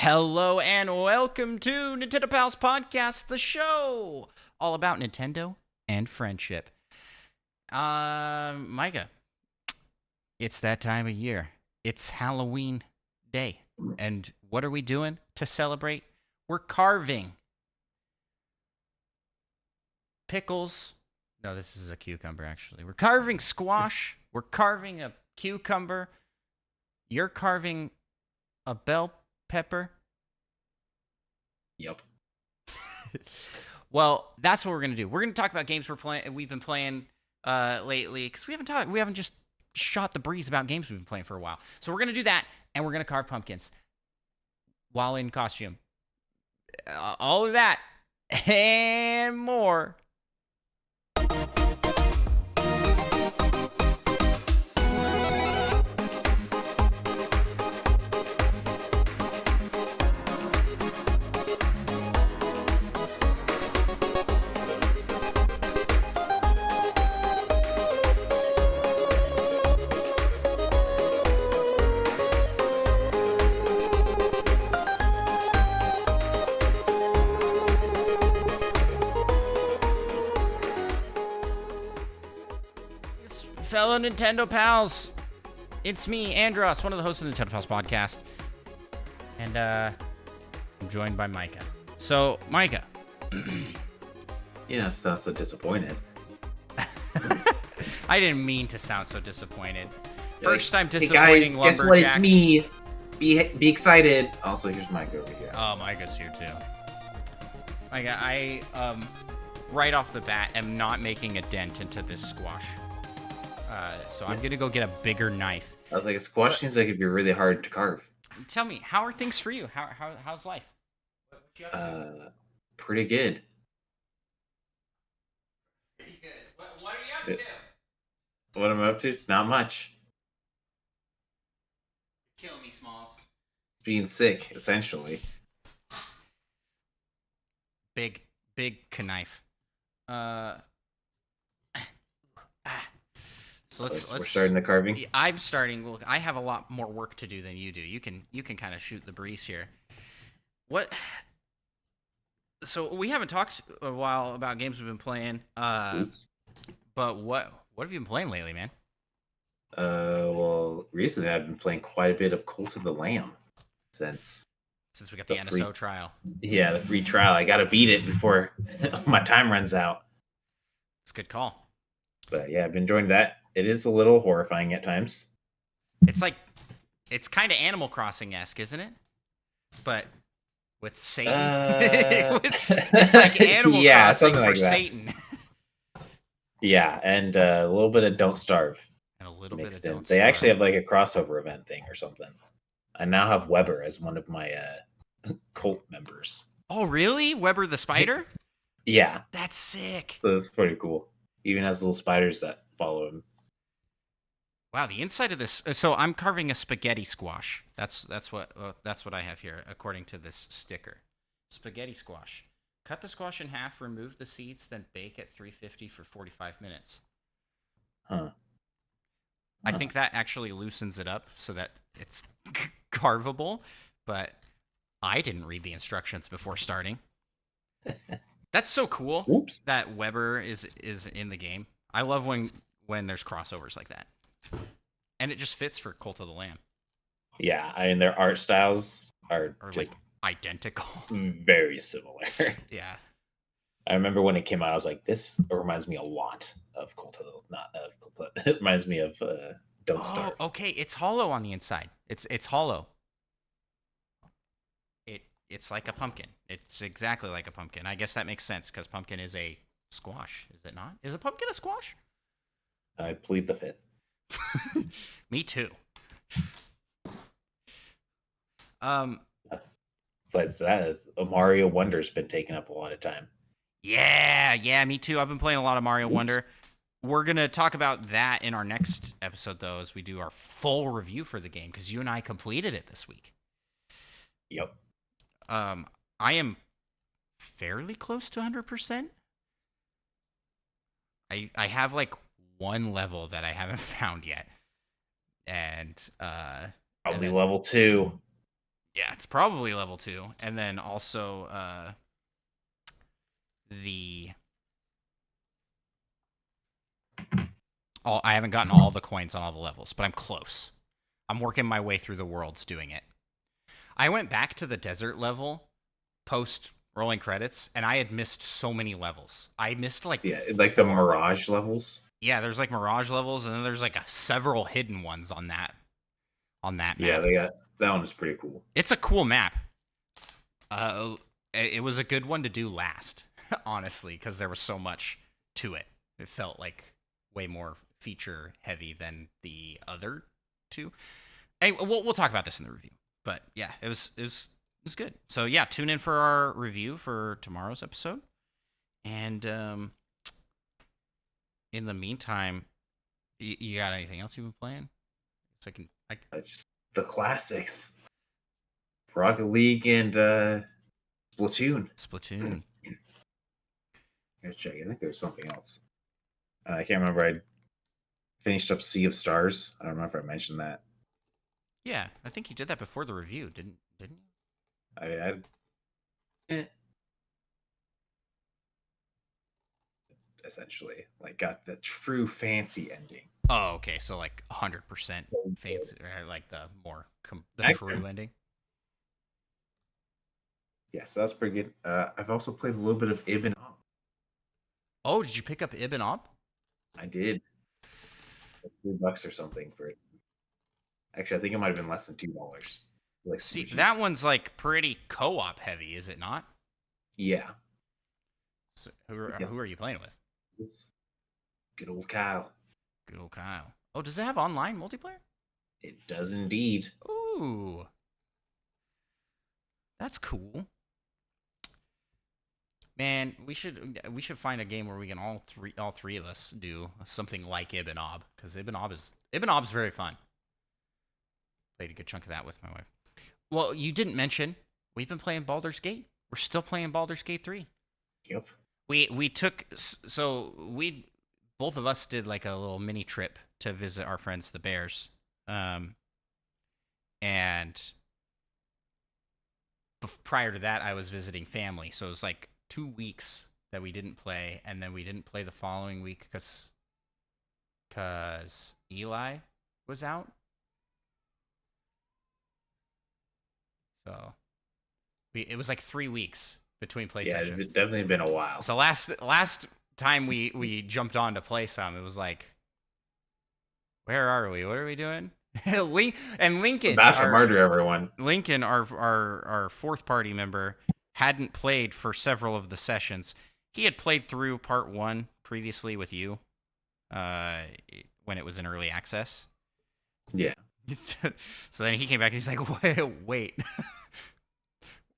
Hello and welcome to Nintendo Pals Podcast, the show all about Nintendo and friendship. Micah, it's that time of year. It's Halloween day. And what are we doing to celebrate? We're carving pickles. No, this is a cucumber, actually. We're carving squash. We're carving a cucumber. You're carving a bell pepper. Yep. Well, that's what we're gonna do. We're gonna talk about games we've been playing lately, because we haven't just shot the breeze about games we've been playing for a while. So we're gonna do that, and we're gonna carve pumpkins while in costume. All of that and more. Fellow Nintendo pals, it's me, Andros, one of the hosts of the Nintendo Pals podcast, and I'm joined by Micah. So, Micah, Sound so disappointed. I didn't mean to sound so disappointed. You're First time hey disappointing guys, lumberjack. guess what? It's me. Be excited. Also, here's Mike over here. Oh, Micah's here too. Micah, I right off the bat am not making a dent into this squash. So I'm gonna go get a bigger knife. I was like, a squash seems like it'd be really hard to carve. Tell me, how are things for you? How's life? What you up to? Pretty good. Pretty good. What are you up to? What am I up to? Not much. You're killing me, Smalls. Being sick, essentially. Big knife. So let's We're starting the carving. I'm starting. Well, I have a lot more work to do than you do. You can kind of shoot the breeze here. What? So we haven't talked a while about games we've been playing. But what have you been playing lately, man? Well, recently I've been playing quite a bit of Cult of the Lamb since we got the NSO trial. Yeah, the free trial. I gotta beat it before my time runs out. It's a good call. But yeah, I've been enjoying that. It is a little horrifying at times. It's kind of Animal Crossing-esque, isn't it? But with Satan. It's like Animal Crossing for Satan. Yeah, and a little bit of Don't Starve. And a little bit of Don't Starve. They actually have like a crossover event thing or something. I now have Weber as one of my cult members. Oh, really? Weber the spider? Yeah. That's sick. So that's pretty cool. Even has little spiders that follow him. Wow, the inside of this. So I'm carving a spaghetti squash. That's what I have here, according to this sticker. Spaghetti squash. Cut the squash in half, remove the seeds, then bake at 350 for 45 minutes. Huh. I think that actually loosens it up so that it's carvable, but I didn't read the instructions before starting. That's so cool. Oops. That Weber is in the game. I love when there's crossovers like that. And it just fits for Cult of the Lamb. Yeah, I mean, their art styles are just like identical. Very similar. Yeah. I remember when it came out, I was like, this reminds me a lot of it reminds me of Don't Starve. Okay, it's hollow on the inside. It's hollow. It's like a pumpkin. It's exactly like a pumpkin. I guess that makes sense because pumpkin is a squash, is it not? Is a pumpkin a squash? I plead the fifth. Me too. Besides that, Mario Wonder's been taking up a lot of time. Yeah, me too. I've been playing a lot of Mario Wonder. We're going to talk about that in our next episode, though, as we do our full review for the game, because you and I completed it this week. Yep. I am fairly close to 100%. I have like one level that I haven't found yet. And probably level 2. Yeah, it's probably level 2. And then also the I haven't gotten all the coins on all the levels, but I'm close. I'm working my way through the worlds doing it. I went back to the desert level post rolling credits, and I had missed so many levels. I missed like Yeah, like the Mirage levels. Yeah, there's like Mirage levels, and then there's like several hidden ones on that Yeah, map. they got that one was pretty cool. It's a cool map. It was a good one to do last, honestly, because there was so much to it. It felt like way more feature heavy than the other two. Hey, we'll talk about this in the review. But yeah, it was good. So yeah, tune in for our review for tomorrow's episode. And in the meantime, you got anything else you've been playing? So Just the classics, Rocket League and Splatoon. Splatoon. Let's check. I think there's something else. I can't remember. I finished up Sea of Stars. I don't know if I mentioned that. Yeah, I think you did that before the review, didn't you? I essentially like got the true fancy ending. Oh, okay. So like 100% fancy, like the more true ending. Yeah, so that's pretty good. I've also played a little bit of Ibn Ob. Oh, did you pick up Ibn Ob? I did. $3 or something for it. Actually, I think it might have been less than $2. Like, see, that one's like pretty co-op heavy, is it not? Yeah. So who are you playing with? It's good old Kyle. Good old Kyle. Oh, does it have online multiplayer? It does indeed. Ooh, that's cool. Man, we should find a game where we can all three of us do something like Ibn Ob, because Ibn Ob's very fun. Played a good chunk of that with my wife. Well, you didn't mention we've been playing Baldur's Gate. We're still playing Baldur's Gate 3. Yep. We both of us did like a little mini trip to visit our friends the Bears. And prior to that I was visiting family, so it was like 2 weeks that we didn't play, and then we didn't play the following week because Eli was out. So it was like 3 weeks between play sessions. Yeah, it's definitely been a while. So last time we jumped on to play some, it was like, where are we? What are we doing? Lincoln, about to murder everyone. Lincoln, our fourth party member, hadn't played for several of the sessions. He had played through part 1 previously with you, when it was in early access. Yeah. So then he came back and he's like, wait.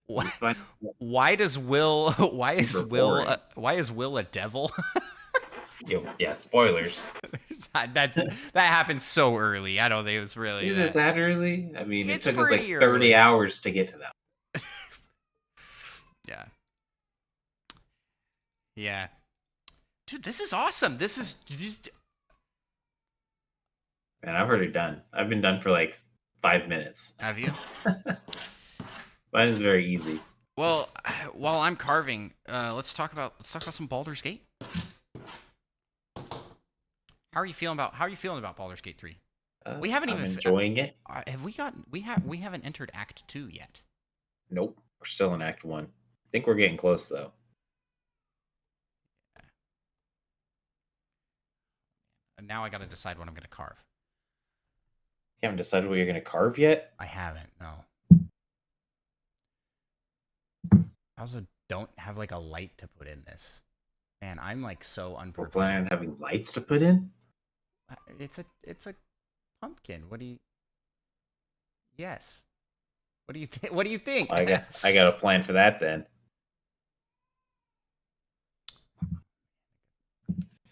Why is Will a devil? Yeah, spoilers. that happened so early. I don't think it was really. Is it that early? I mean, it took us like 30 early. hours to get to that. Yeah. Yeah. Dude, this is awesome. This is. Man, I've already done. I've been done for like 5 minutes. Have you? Mine is very easy. Well, while I'm carving, let's talk about some Baldur's Gate. How are you feeling about Baldur's Gate 3? We haven't I'm even enjoying it. We haven't entered Act 2 yet. Nope, we're still in Act 1. I think we're getting close though. And now I got to decide what I'm going to carve. You haven't decided what you're going to carve yet? I haven't. No. I also don't have like a light to put in this. Man, I'm like so unprepared. We're planning on having lights to put in? It's a pumpkin. What do you? Yes. What do you think? What do you think? I got a plan for that then.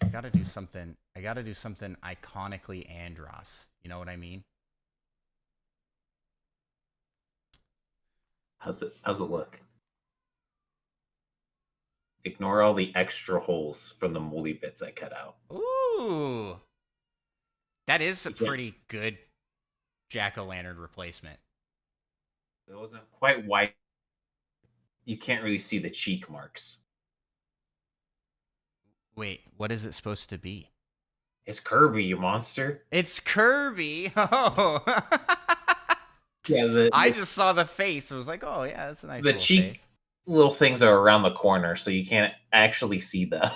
I gotta do something iconically Andros. You know what I mean? How's it look? Ignore all the extra holes from the moldy bits I cut out. Ooh. That is a pretty good jack-o'-lantern replacement. It wasn't quite white. You can't really see the cheek marks. Wait, what is it supposed to be? It's Kirby, you monster. It's Kirby. Oh. Yeah, I just saw the face. I was like, oh yeah, that's a nice the little face. cheek little things are around the corner, so you can't actually see them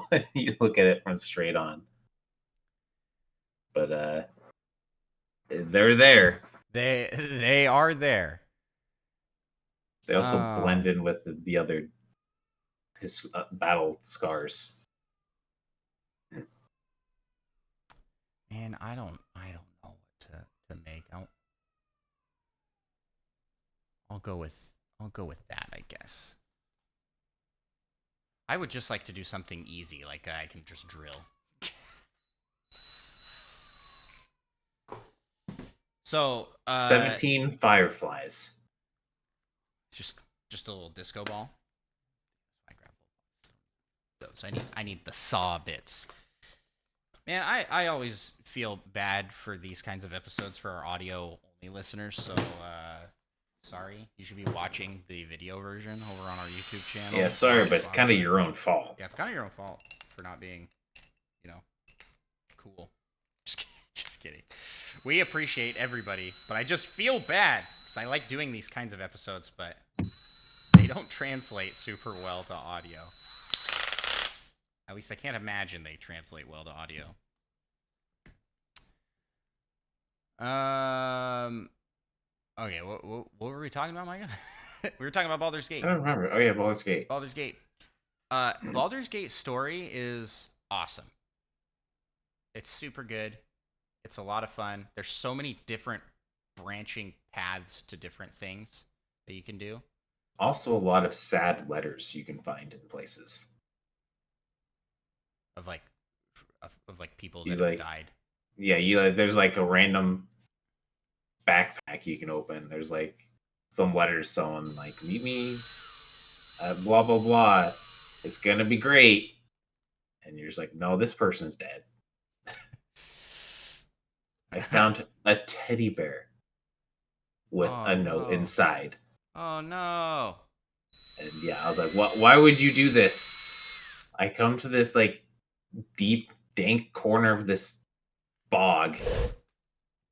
when you look at it from straight on. But they're there. They are there. They also blend in with the other his battle scars. Man, I don't know what to make. I'll go with that, I guess. I would just like to do something easy, like I can just drill. So 17 fireflies. Just a little disco ball. I grab those. I need the saw bits. Man, I always feel bad for these kinds of episodes for our audio only listeners. So sorry, you should be watching the video version over on our YouTube channel. Yeah, sorry, but it's kind of your own fault. Yeah, it's kind of your own fault for not being, cool. Just kidding. We appreciate everybody, but I just feel bad because I like doing these kinds of episodes, but they don't translate super well to audio. At least I can't imagine they translate well to audio. Okay, what were we talking about, Micah? We were talking about Baldur's Gate. I don't remember. Oh yeah, Baldur's Gate. Baldur's Gate. Baldur's Gate's story is awesome. It's super good. It's a lot of fun. There's so many different branching paths to different things that you can do. Also, a lot of sad letters you can find in places. Of people that have died. Yeah, there's like a random backpack you can open. There's like some letters, someone like, meet me at blah blah blah. It's gonna be great. And you're just like, no, this person's dead. I found a teddy bear with a note inside. Oh no. And yeah, I was like, what? Why would you do this? I come to this like deep, dank corner of this bog,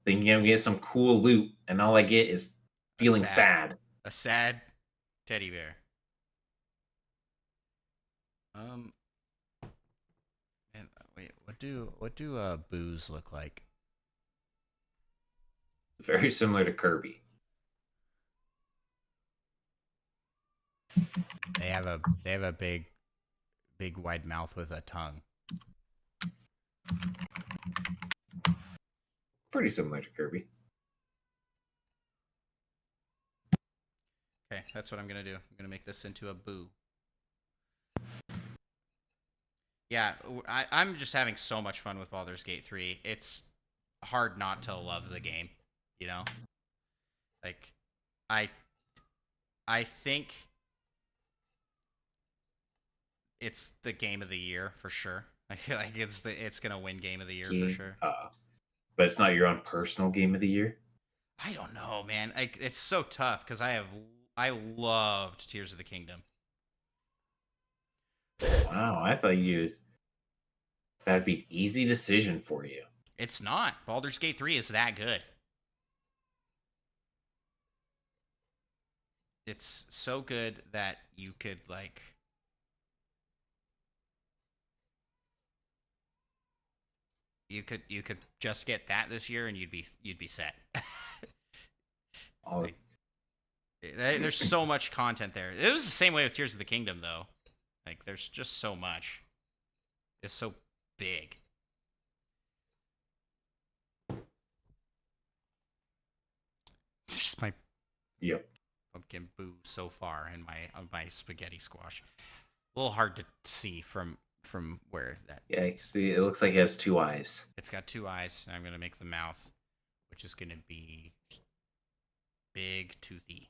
thinking I'm getting some cool loot, and all I get is feeling sad. A sad teddy bear. Wait, what do boos look like? Very similar to Kirby. They have a big wide mouth with a tongue. Pretty similar to Kirby. Okay, that's what I'm gonna do. I'm gonna make this into a boo. Yeah, I'm just having so much fun with Baldur's Gate 3. It's hard not to love the game, Like, I think it's the game of the year for sure. I feel like it's gonna win game of the year for sure. But it's not your own personal game of the year? I don't know, man. It's so tough because I loved Tears of the Kingdom. Wow, I thought that'd be an easy decision for you. It's not. Baldur's Gate 3 is that good. It's so good that you could you could just get that this year and you'd be set. There's so much content there. It was the same way with Tears of the Kingdom though. Like there's just so much. It's so big. Just my pumpkin boo so far in my spaghetti squash. A little hard to see from where that. Yeah, see, it looks like it has two eyes. It's got two eyes, and I'm gonna make the mouth, which is gonna be big, toothy.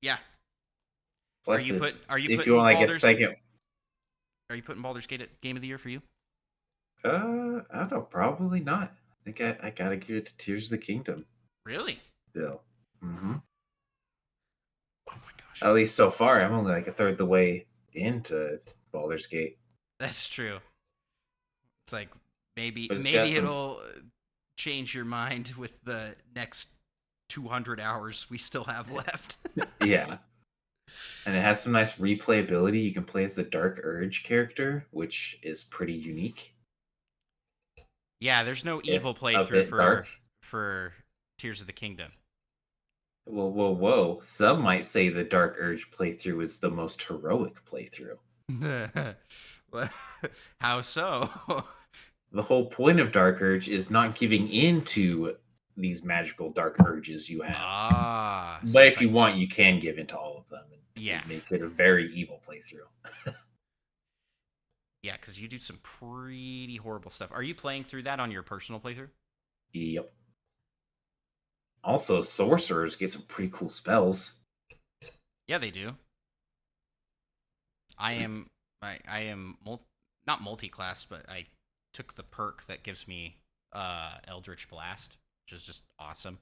Yeah. Plus, are you if putting you want like a Baldur's, second? Are you putting Baldur's Gate at Game of the Year for you? I don't know, probably not. think I gotta give it to Tears of the Kingdom Really? still. Oh my gosh. At least so far, I'm only like a third the way into Baldur's Gate, That's true. It's like but it's got maybe some. it'll change your mind with the next 200 hours we still have left. Yeah, and it has some nice replayability. You can play as the Dark Urge character, which is pretty unique, Yeah, there's no evil if a playthrough bit dark. for Tears of the Kingdom. Whoa, whoa, whoa! Some might say the Dark Urge playthrough is the most heroic playthrough. How so? The whole point of Dark Urge is not giving in to these magical dark urges you have. Ah, so But it's if you like, want, you can give in to all of them, and it yeah, would make it a very evil playthrough. yeah, because you do some pretty horrible stuff. Are you playing through that on your personal playthrough? Yep. Also, sorcerers get some pretty cool spells. Yeah, they do. I am not multi-class, but I took the perk that gives me Eldritch Blast, which is just awesome.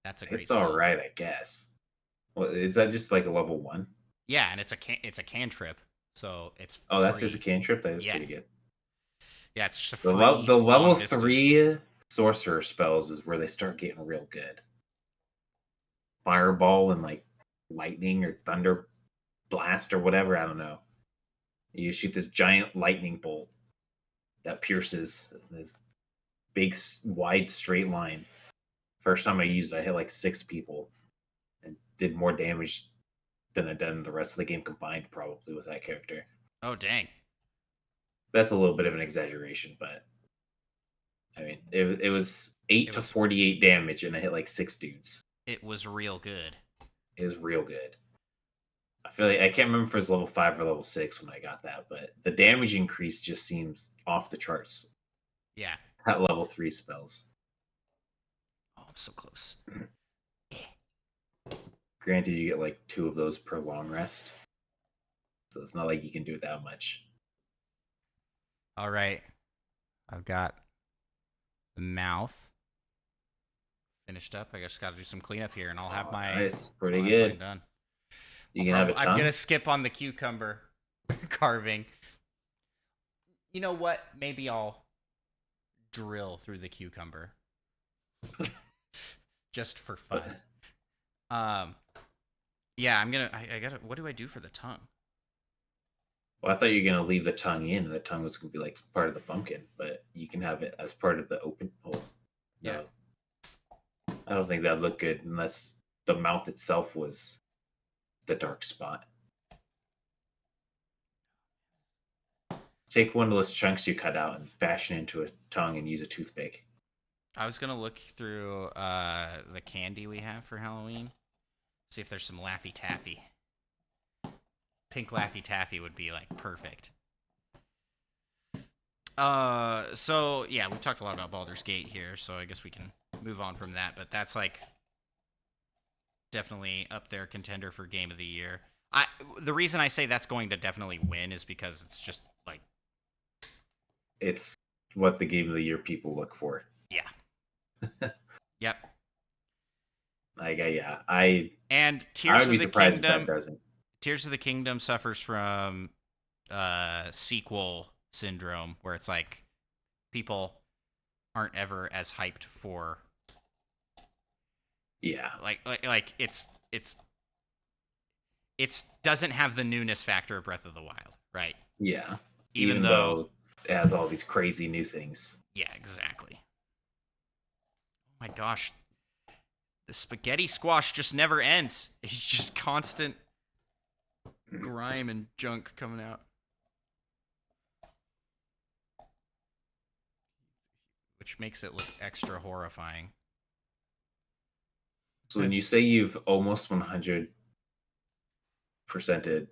That's a great It's all spell. right, I guess. Well, is that just like a level one? Yeah, and it's a cantrip, so it's Oh, that's just a free. cantrip. That is Yeah, pretty good. yeah, it's just a The free the level long distance. 3 sorcerer spells is where they start getting real good. Fireball and like lightning or thunder blast or whatever. I don't know. You shoot this giant lightning bolt that pierces this big, wide, straight line. First time I used it, I hit like 6 people and did more damage than I'd done the rest of the game combined, probably with that character. Oh dang! That's a little bit of an exaggeration, but I mean, it was It 8 to was 48 damage, and I hit like 6 dudes. it was real good. It was real good. I feel like I can't remember if it was level 5 or level 6 when I got that, but the damage increase just seems off the charts Yeah. at level 3 spells. Oh, I'm so close. Granted, you get like 2 of those per long rest, so it's not like you can do it that much. All right, I've got the mouth finished up. I just got to do some cleanup here, and I'll have Oh, my nice. Pretty I'll have mine good. done. You can have a I'm tongue? gonna skip on the cucumber carving. You know what? Maybe I'll drill through the cucumber just for fun. Um, yeah, I gotta. What do I do for the tongue? Well, I thought you were gonna leave the tongue in, and the tongue was gonna be like part of the pumpkin, but you can have it as part of the open hole. Yeah. No, I don't think that'd look good unless the mouth itself was the dark spot. Take one of those chunks you cut out and fashion into a tongue and use a toothpick. I was gonna look through the candy we have for Halloween, see if there's some Laffy Taffy. Pink Laffy Taffy would be like perfect. So yeah, we've talked a lot about Baldur's Gate here, so I guess we can move on from that. But that's like definitely up there contender for Game of the Year. The reason I say that's going to definitely win is because it's just like It's what the game of the year people look for. yeah, yep. I And would be surprised if that doesn't. Tears of the Kingdom suffers from sequel syndrome, where it's like people aren't ever as hyped for Yeah, like it's doesn't have the newness factor of Breath of the Wild, right? yeah. Even Even though, though it has all these crazy new things. yeah, exactly. Oh my gosh, the spaghetti squash just never ends. It's just constant grime and junk coming out, which makes it look extra horrifying. So when you say you've almost 100%ed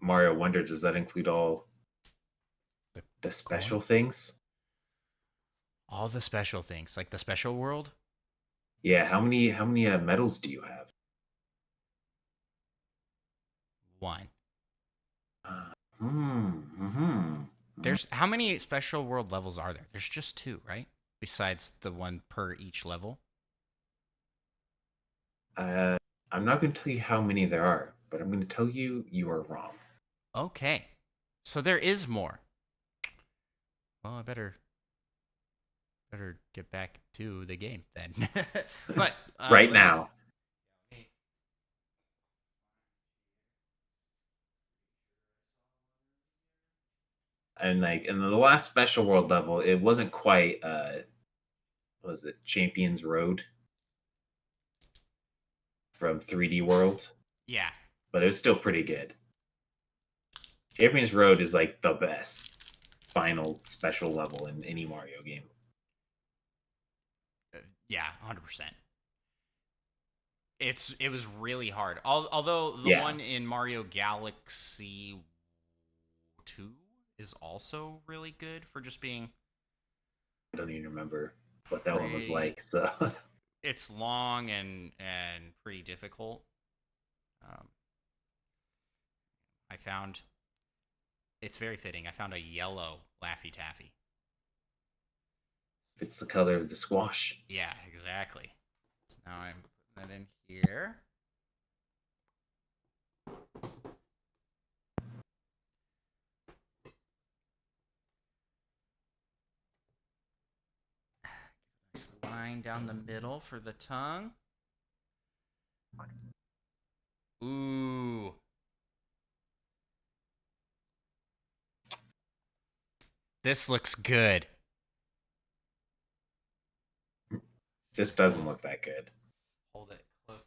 Mario Wonder, does that include all the special things? All the special things, like the special world. Yeah, how many medals do you have? One. Uh, hmm. There's how many special world levels are there? There's just 2, right? Besides the one per each level. I'm not going to tell you how many there are, but I'm going to tell you you are wrong. Okay. So there is more. Well, I better get back to the game then. But Right now. And like in the last special world level, it wasn't quite what was it, Champions Road from 3D World, Yeah. but it was still pretty good. Champions Road is like the best final special level in any Mario game. Yeah, 100%. It was really hard. Although the Yeah. one in Mario Galaxy 2 is also really good for just being. I don't even remember what that one was like. So it's long and pretty difficult. I found it's very fitting. I found a yellow Laffy Taffy. it's the color of the squash. Yeah, exactly. So now I'm putting that in here. Nice line down the middle for the tongue. Ooh. This looks good. This doesn't look that good. Hold it closer.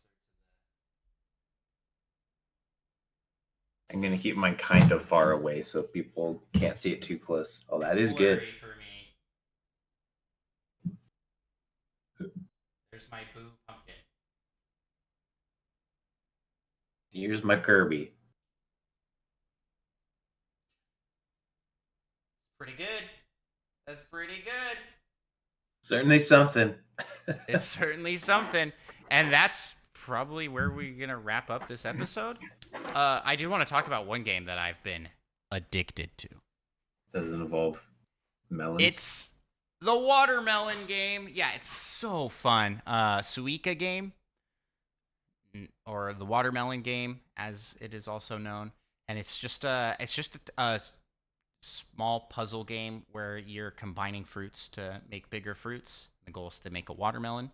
I'm gonna keep mine kind of far away so people can't see it too close. Oh, that is good. For me. There's my Boo pumpkin. Here's my Kirby. Pretty good. That's pretty good. Certainly something. It's certainly something. And that's probably where we're going to wrap up this episode. I do want to talk about one game that I've been addicted to. Doesn't involve melons. It's the watermelon game. Yeah, it's so fun. Suika game, or the watermelon game, as it is also known. And it's just a small puzzle game where you're combining fruits to make bigger fruits. The goal is to make a watermelon.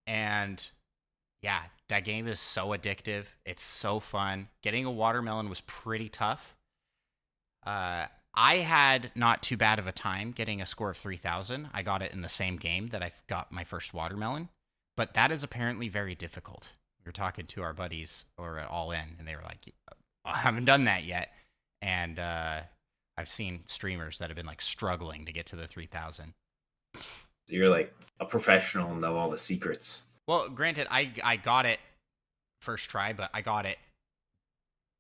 And yeah, that game is so addictive. It's so fun. Getting a watermelon was pretty tough. I had not too bad of a time getting a score of 3,000. I got it in the same game that I got my first watermelon. But that is apparently very difficult. We were talking to our buddies over at All In, and they were like, I haven't done that yet. And I've seen streamers that have been like struggling to get to the 3,000. So you're like a professional and know all the secrets. Well, granted, I got it first try, but I got it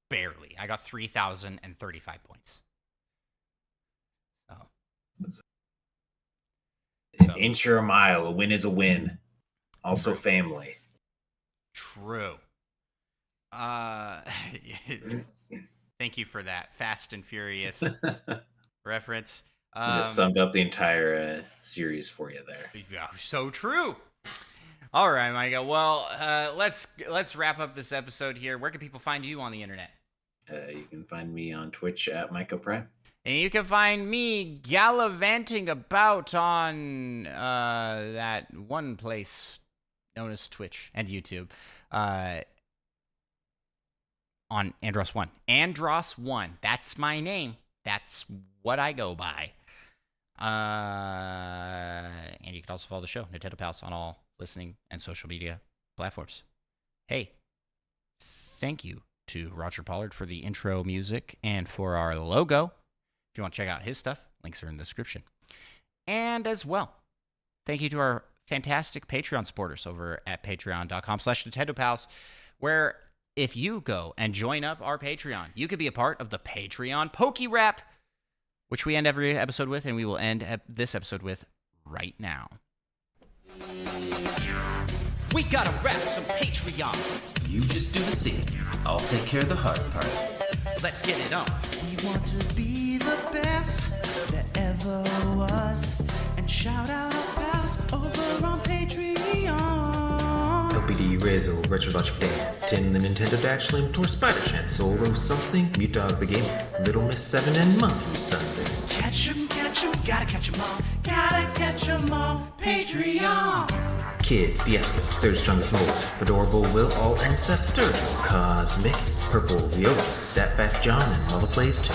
barely. I got 3,035 points. An inch or a mile, a win is a win. Also family. True. Thank you for that Fast and Furious reference. Just summed up the entire series for you there. Yeah, so true. All right, Micah. Well, let's wrap up this episode here. Where can people find you on the internet? You can find me on Twitch at Micah Prime. And you can find me gallivanting about on that one place known as Twitch and YouTube. On Andros1. Andros1. That's my name. That's what I go by. And you can also follow the show, Nintendo Pals, on all listening and social media platforms. Hey, thank you to Roger Pollard for the intro music and for our logo. If you want to check out his stuff, links are in the description. And as well, thank you to our fantastic Patreon supporters over at patreon.com/NintendoPals, where if you go and join up our Patreon, you could be a part of the Patreon Pokey Rap, which we end every episode with, and we will end this episode with right now. We gotta rap some Patreon. You just do the singing. I'll take care of the hard part. Let's get it on. We want to be the the best there ever was. And shout out our pals over on Patreon. LPD, Rizzo, Retro Logic Dan, Tim the Nintendo Dash, Slim, Tor, Spider Chance, Solo something, Mute Dog the Gamer, Little Miss 7, and Monkey Thunder. Catch 'em, gotta catch 'em all, gotta catch 'em all. Patreon. Kid, Fiasco, Third Strongest Mole, Fedorable Will, All, and Seth Sturgill, Cosmic, Purple, Viola, That Fast John, and Mother Plays too.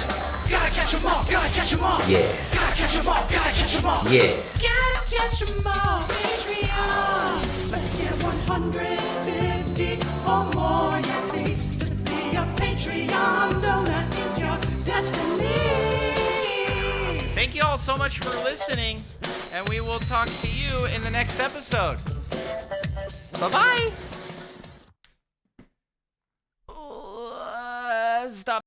Gotta catch 'em all, gotta catch 'em all. Yeah, Gotta catch 'em all, gotta catch 'em all. yeah. Gotta catch 'em all. Patreon. Let's get 150 or more, yeah, please. To be a Patreon donor is your destiny. Thank you all so much for listening, and we will talk to you in the next episode. Bye-bye. Stop.